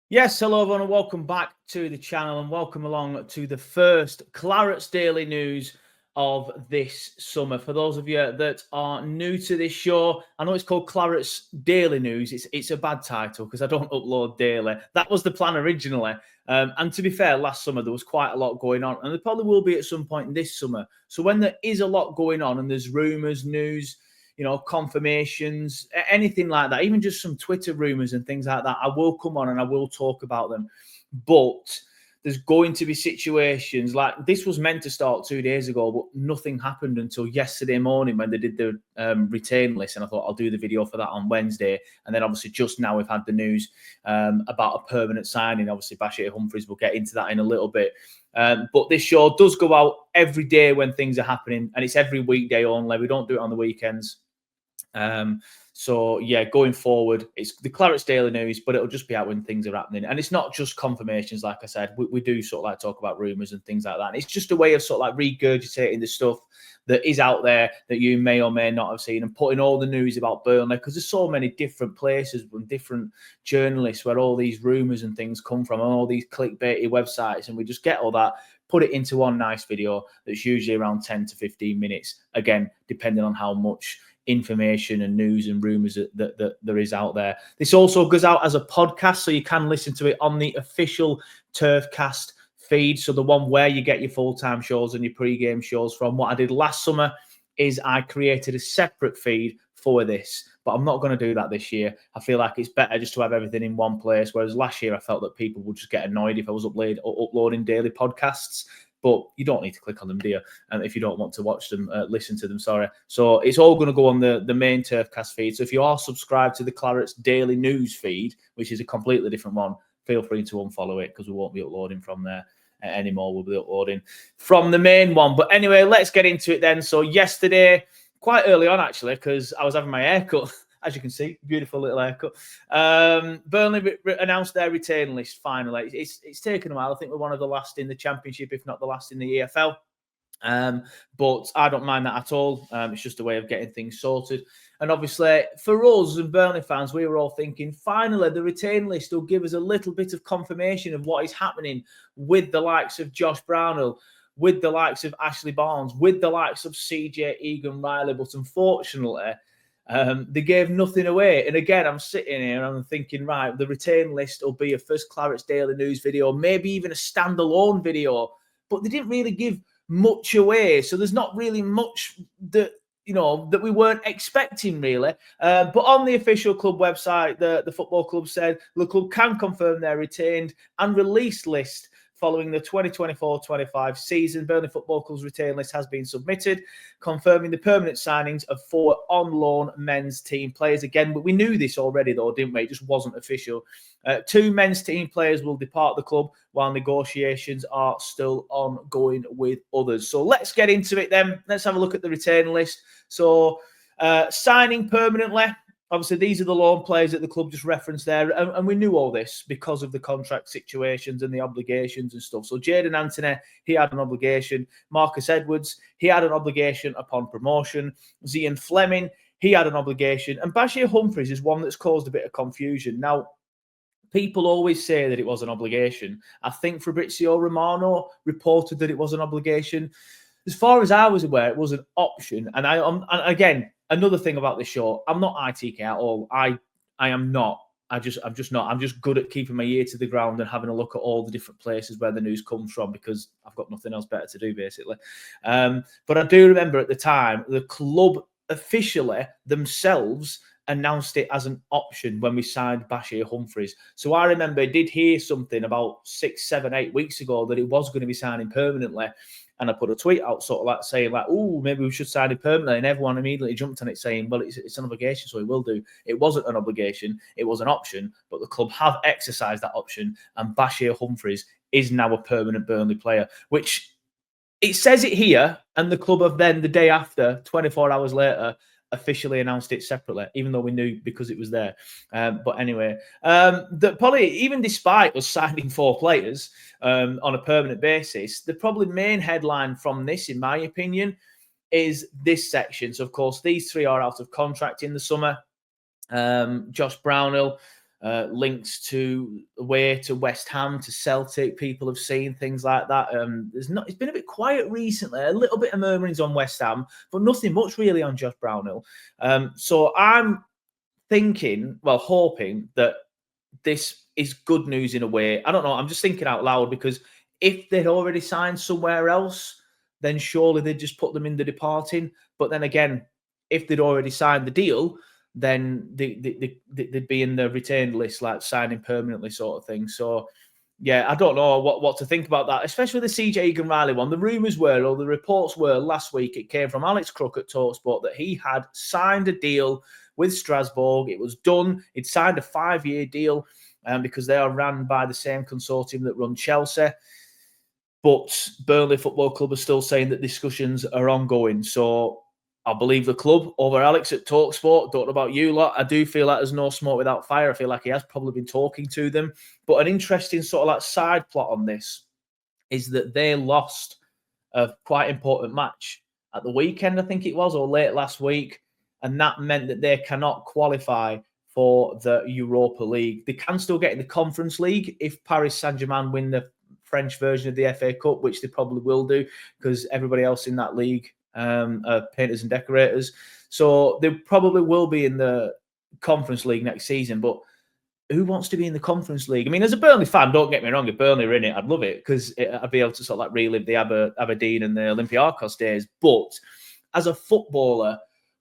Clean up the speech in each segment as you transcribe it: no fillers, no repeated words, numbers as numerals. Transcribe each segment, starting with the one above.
Yes, hello everyone and welcome back to the channel and welcome along to the first Clarets Daily news of this summer. For those of you that are new to this show, I know it's called Clarets Daily News. It's a bad title because I don't upload daily. That was the plan originally. And to be fair, last summer there was quite a lot going on and there probably will be at some point this summer. So when there is a lot going on and there's rumours, news, confirmations, anything like that, even just some Twitter rumors and things like that, I will come on and I will talk about them. But there's going to be situations like this was meant to start 2 days ago, but nothing happened until yesterday morning when they did the retain list. And I thought I'll do the video for that on Wednesday. And then obviously just now we've had the news about a permanent signing. Obviously Bashir Humphreys, we'll get into that in a little bit. But this show does go out every day when things are happening, and it's every weekday only. We don't do it on the weekends. So yeah, going forward, it's the Clarets Daily News, but it'll just be out when things are happening. And it's not just confirmations, like I said, we do sort of like talk about rumours and things like that. And it's just a way of sort of like regurgitating the stuff that is out there that you may or may not have seen and putting all the news about Burnley, because there's so many different places and different journalists where all these rumours and things come from, and all these clickbaity websites, and we just get all that, put it into one nice video that's usually around 10 to 15 minutes, again, depending on how much information and news and rumors that there is out there. This also goes out as a podcast, so you can listen to it on the official Turfcast feed, so the one where you get your full-time shows and your pre-game shows from. What I did last summer is I created a separate feed for this, but I'm not going to do that this year. I feel like it's better just to have everything in one place, whereas last year I felt that people would just get annoyed if I was uploading daily podcasts. But you don't need to click on them, do you? If you don't want to watch them, listen to them, sorry. So it's all going to go on the main Turfcast feed. So if you are subscribed to the Clarets Daily News feed, which is a completely different one, feel free to unfollow it because we won't be uploading from there anymore. We'll be uploading from the main one. But anyway, let's get into it then. So yesterday, quite early on actually, because I was having my haircut, as you can see, beautiful little haircut. Burnley announced their retain list finally. It's taken a while. I think we're one of the last in the Championship, if not the last in the EFL. But I don't mind that at all. It's just a way of getting things sorted. And obviously, for us and Burnley fans, we were all thinking, finally, the retain list will give us a little bit of confirmation of what is happening with the likes of Josh Brownhill, with the likes of Ashley Barnes, with the likes of CJ Egan-Riley. But unfortunately, they gave nothing away. And again, I'm sitting here and I'm thinking, right, the retain list will be a first Clarets Daily News video, maybe even a standalone video. But they didn't really give much away. So there's not really much that, that we weren't expecting, really. But on the official club website, the football club said the club can confirm their retained and released list following the 2024-25 season. Burnley Football Club's retain list has been submitted, confirming the permanent signings of 4 on-loan men's team players. Again, but we knew this already, though, didn't we? It just wasn't official. 2 men's team players will depart the club while negotiations are still ongoing with others. So let's get into it then. Let's have a look at the retain list. So signing permanently, obviously, these are the loan players that the club just referenced there. And we knew all this because of the contract situations and the obligations and stuff. So Jadon Anthony, he had an obligation. Marcus Edwards, he had an obligation upon promotion. Zian Fleming, he had an obligation. And Bashir Humphreys is one that's caused a bit of confusion. Now, people always say that it was an obligation. I think Fabrizio Romano reported that it was an obligation. As far as I was aware, it was an option. And again, another thing about this show, I'm not ITK at all. I am not. I'm just not. I'm just good at keeping my ear to the ground and having a look at all the different places where the news comes from because I've got nothing else better to do, basically. But I do remember at the time, the club officially themselves announced it as an option when we signed Bashir Humphreys. So I remember I did hear something about 6, 7, 8 weeks ago that it was going to be signing permanently. And I put a tweet out sort of like saying like, oh, maybe we should sign it permanently. And everyone immediately jumped on it saying, well, it's an obligation, so we will do. It wasn't an obligation. It was an option. But the club have exercised that option. And Bashir Humphreys is now a permanent Burnley player, which it says it here. And the club have then the day after, 24 hours later, officially announced it separately, even though we knew because it was there. But anyway, probably even despite us signing 4 players on a permanent basis, the probably main headline from this, in my opinion, is this section. So, of course, these 3 are out of contract in the summer. Josh Brownhill, links to away to West Ham, to Celtic. People have seen things like that. It's been a bit quiet recently. A little bit of murmurings on West Ham, but nothing much really on Josh Brownhill. So I'm thinking, well, hoping that this is good news in a way. I don't know. I'm just thinking out loud, because if they'd already signed somewhere else, then surely they'd just put them in the departing. But then again, if they'd already signed the deal, then they'd be in the retained list, like signing permanently sort of thing. So, yeah, I don't know what to think about that, especially the CJ Egan-Riley one. The rumours were, or the reports were last week, it came from Alex Crook at TalkSport, that he had signed a deal with Strasbourg. It was done. He'd signed a 5-year deal because they are run by the same consortium that run Chelsea. But Burnley Football Club are still saying that discussions are ongoing. So I'll believe the club over Alex at TalkSport. Don't know about you lot. I do feel like there's no smoke without fire. I feel like he has probably been talking to them. But an interesting sort of like side plot on this is that they lost a quite important match at the weekend, I think it was, or late last week. And that meant that they cannot qualify for the Europa League. They can still get in the Conference League if Paris Saint-Germain win the French version of the FA Cup, which they probably will do, because everybody else in that league are painters and decorators. So they probably will be in the Conference League next season. But who wants to be in the Conference League? I mean, as a Burnley fan, don't get me wrong, if Burnley are in it, I'd love it, because I'd be able to sort of like relive the Aberdeen and the Olympiacos days. But as a footballer,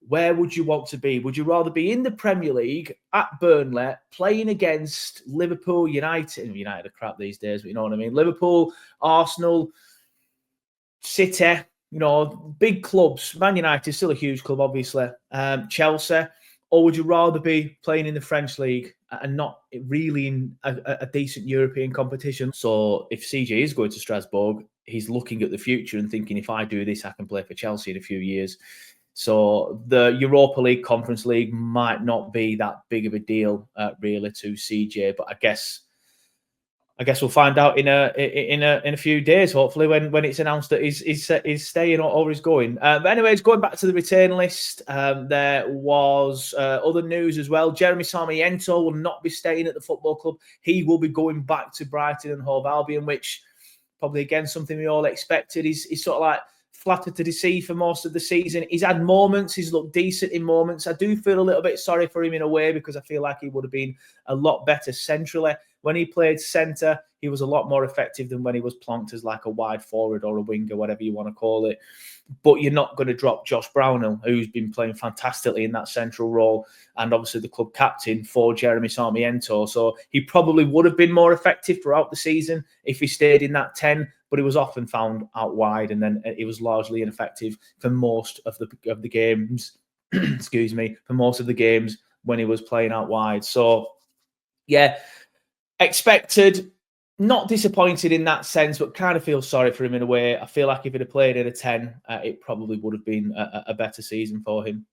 where would you want to be? Would you rather be in the Premier League at Burnley, playing against Liverpool, United? United are crap these days, but you know what I mean. Liverpool, Arsenal, City, you know, big clubs. Man United is still a huge club, obviously. Chelsea. Or would you rather be playing in the French league and not really in a decent European competition? So if CJ is going to Strasbourg, he's looking at the future and thinking, if I do this, I can play for Chelsea in a few years. So the Europa League, Conference League might not be that big of a deal, really, to CJ. But I guess we'll find out in a few days, hopefully, when it's announced that he's staying or he's going. But anyways, going back to the return list, there was other news as well. Jeremy Sarmiento will not be staying at the football club. He will be going back to Brighton and Hove Albion, which probably again something we all expected. He's sort of like flattered to deceive for most of the season. He's had moments. He's looked decent in moments. I do feel a little bit sorry for him in a way, because I feel like he would have been a lot better centrally. When he played centre, he was a lot more effective than when he was plonked as like a wide forward or a winger, whatever you want to call it. But you're not going to drop Josh Brownhill, who's been playing fantastically in that central role, and obviously the club captain for Jeremy Sarmiento. So he probably would have been more effective throughout the season if he stayed in that 10, but he was often found out wide, and then he was largely ineffective for most of the games. Excuse me, for most of the games when he was playing out wide. So, yeah, expected, not disappointed in that sense, but kind of feel sorry for him in a way. I feel like if he'd have played in a 10, it probably would have been a better season for him.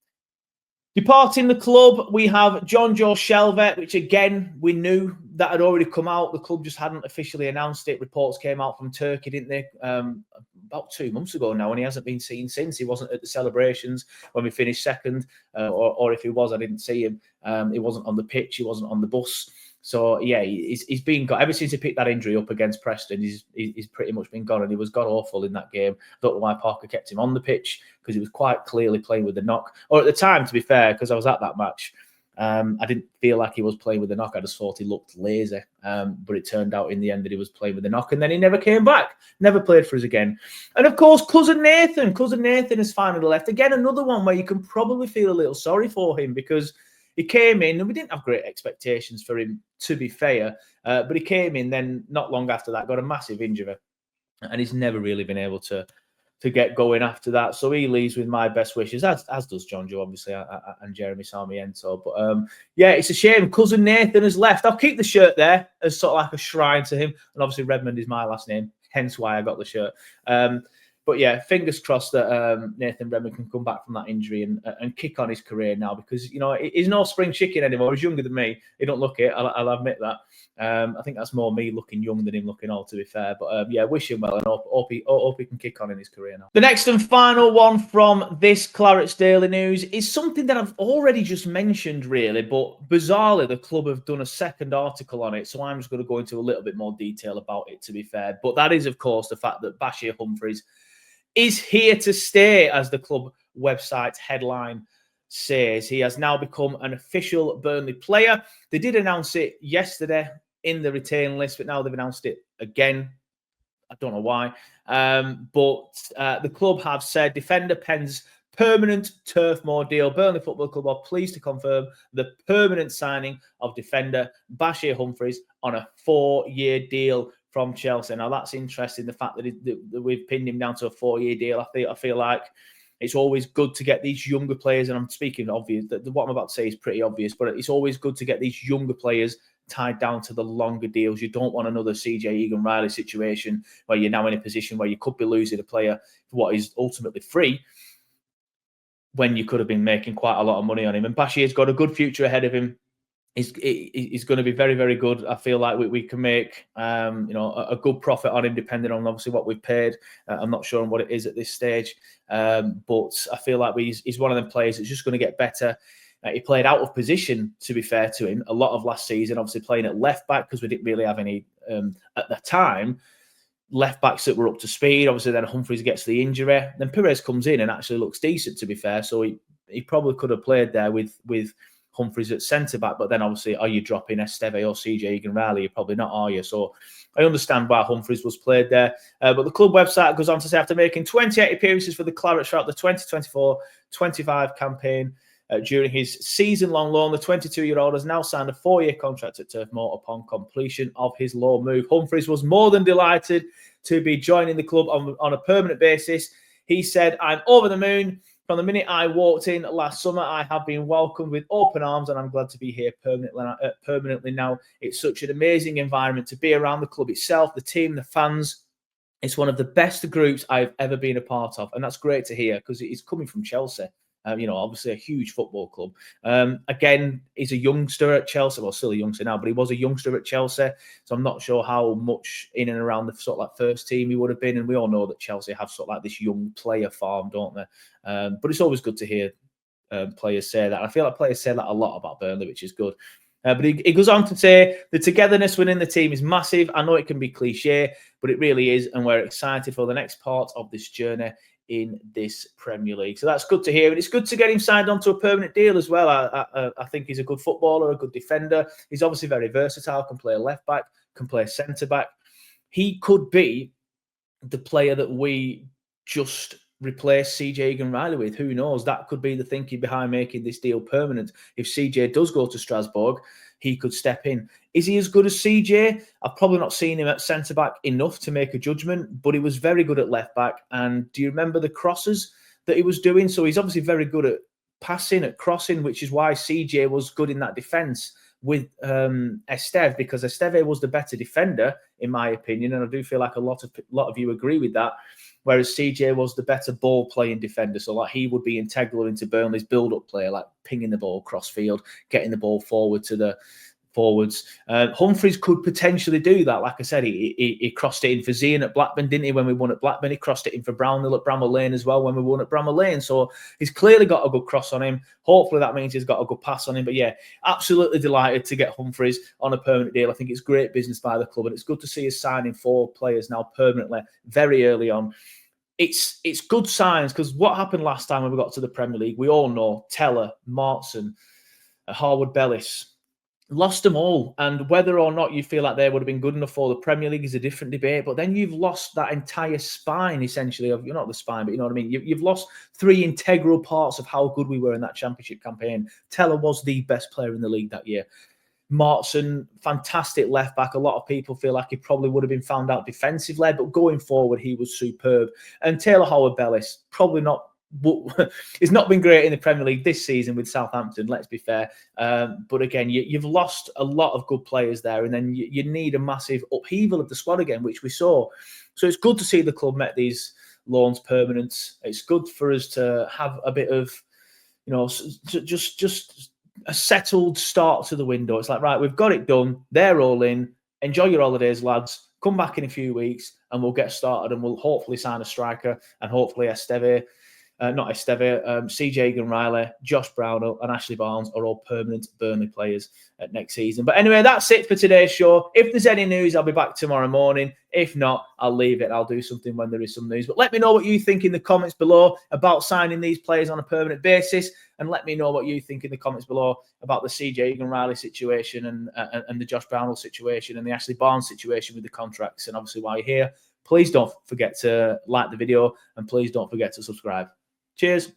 Departing the club, we have John Joe Shelvey, which again, we knew that had already come out. The club just hadn't officially announced it. Reports came out from Turkey, didn't they? About 2 months ago now, and he hasn't been seen since. He wasn't at the celebrations when we finished second, or if he was, I didn't see him. He wasn't on the pitch. He wasn't on the bus. So, yeah, he's been gone. Ever since he picked that injury up against Preston, he's pretty much been gone, and he was god-awful in that game. I don't know why Parker kept him on the pitch, because he was quite clearly playing with the knock. Or at the time, to be fair, because I was at that match, I didn't feel like he was playing with the knock. I just thought he looked lazy. But it turned out in the end that he was playing with the knock, and then he never came back. Never played for us again. And, of course, Cousin Nathan has finally left. Again, another one where you can probably feel a little sorry for him, because he came in, and we didn't have great expectations for him, to be fair. But he came in, then not long after that, got a massive injury. And he's never really been able to get going after that. So he leaves with my best wishes, as does John Joe, obviously, and Jeremy Sarmiento. But, yeah, it's a shame. Cousin Nathan has left. I'll keep the shirt there as sort of like a shrine to him. And obviously Redmond is my last name, hence why I got the shirt. But yeah, fingers crossed that Nathan Redmond can come back from that injury and kick on his career now, because he's no spring chicken anymore. He's younger than me. He don't look it. I'll admit that. I think that's more me looking young than him looking old, to be fair. But yeah, wish him well, and hope he can kick on in his career now. The next and final one from this Clarets Daily news is something that I've already just mentioned, really, but bizarrely the club have done a second article on it, so I'm just going to go into a little bit more detail about it, to be fair. But that is, of course, the fact that Bashir Humphreys is here to stay, as the club website's headline says. He has now become an official Burnley player. They did announce it yesterday in the retain list, but now they've announced it again. I don't know why. But the club have said defender pens permanent Turf Moor deal. Burnley Football Club are pleased to confirm the permanent signing of defender Bashir Humphreys on a 4-year deal from Chelsea. Now, that's interesting, the fact that we've pinned him down to a 4-year deal. I feel like it's always good to get these younger players, and I'm speaking obvious, what I'm about to say is pretty obvious, but it's always good to get these younger players tied down to the longer deals. You don't want another CJ Egan-Riley situation where you're now in a position where you could be losing a player for what is ultimately free, when you could have been making quite a lot of money on him. And Bashir's got a good future ahead of him. He's going to be very, very good. I feel like we can make a good profit on him, depending on obviously what we've paid. I'm not sure on what it is at this stage, but I feel like he's one of them players that's just going to get better. He played out of position, to be fair to him, a lot of last season, obviously playing at left back, because we didn't really have any at the time left backs that were up to speed. Obviously, then Humphreys gets the injury. Then Perez comes in and actually looks decent, to be fair. So he probably could have played there with Humphreys at centre back. But then obviously, are you dropping Esteve or CJ Egan-Riley? You're probably not, are you? So I understand why Humphreys was played there. But the club website goes on to say, after making 28 appearances for the Clarets throughout the 2024-25 campaign, during his season-long loan, the 22-year-old has now signed a 4-year contract at Turf Moor upon completion of his loan move. Humphreys was more than delighted to be joining the club on a permanent basis. He said, "I'm over the moon. From the minute I walked in last summer, I have been welcomed with open arms, and I'm glad to be here permanently now. It's such an amazing environment to be around, the club itself, the team, the fans. It's one of the best groups I've ever been a part of." And that's great to hear, because it's coming from Chelsea. Obviously a huge football club. Again, he's a youngster at Chelsea. Well, still a youngster now, but he was a youngster at Chelsea. So I'm not sure how much in and around the sort of like first team he would have been. And we all know that Chelsea have sort of like this young player farm, don't they? But it's always good to hear players say that. And I feel like players say that a lot about Burnley, which is good. But he goes on to say, the togetherness within the team is massive. I know it can be cliche, but it really is. And we're excited for the next part of this journey in this Premier League. So that's good to hear. And it's good to get him signed onto a permanent deal as well. I think he's a good footballer, a good defender. He's obviously very versatile, can play left back, can play centre back. He could be the player that we just replace CJ Egan-Riley with. Who knows? That could be the thinking behind making this deal permanent. If CJ does go to Strasbourg, he could step in. Is he as good as CJ? I've probably not seen him at centre-back enough to make a judgment, but he was very good at left-back. And do you remember the crosses that he was doing? So he's obviously very good at passing, at crossing, which is why CJ was good in that defence with Esteve, because Esteve was the better defender, in my opinion. And I do feel like a lot of you agree with that. Whereas CJ was the better ball-playing defender. So like he would be integral into Burnley's build-up play, like pinging the ball cross-field, getting the ball forward to the forwards. Humphreys could potentially do that. Like I said, he crossed it in for Zian at Blackburn, didn't he, when we won at Blackburn? He crossed it in for Brownhill at Bramall Lane as well when we won at Bramall Lane. So he's clearly got a good cross on him. Hopefully that means he's got a good pass on him. But yeah, absolutely delighted to get Humphreys on a permanent deal. I think it's great business by the club, and it's good to see us signing 4 players now permanently very early on. It's good signs, because what happened last time when we got to the Premier League, we all know Teller, Martson, Harwood-Bellis, lost them all. And whether or not you feel like they would have been good enough for the Premier League is a different debate. But then you've lost that entire spine, essentially, of, you're not the spine, but you know what I mean? You've lost 3 integral parts of how good we were in that Championship campaign. Teller was the best player in the league that year. Martson, fantastic left back. A lot of people feel like he probably would have been found out defensively, but going forward, he was superb. And Taylor Howard-Bellis, probably not. It's not been great in the Premier League this season with Southampton, let's be fair. But again, you've lost a lot of good players there, and then you need a massive upheaval of the squad again, which we saw. So it's good to see the club met these loans permanent. It's good for us to have a bit of, just a settled start to the window. It's like, right, we've got it done. They're all in. Enjoy your holidays, lads. Come back in a few weeks and we'll get started, and we'll hopefully sign a striker, and hopefully CJ Egan-Riley, Josh Brownell and Ashley Barnes are all permanent Burnley players next season. But anyway, that's it for today's show. If there's any news, I'll be back tomorrow morning. If not, I'll leave it. I'll do something when there is some news. But let me know what you think in the comments below about signing these players on a permanent basis. And let me know what you think in the comments below about the CJ Egan-Riley situation and the Josh Brownell situation and the Ashley Barnes situation with the contracts. And obviously, while you're here, please don't forget to like the video and please don't forget to subscribe. Cheers.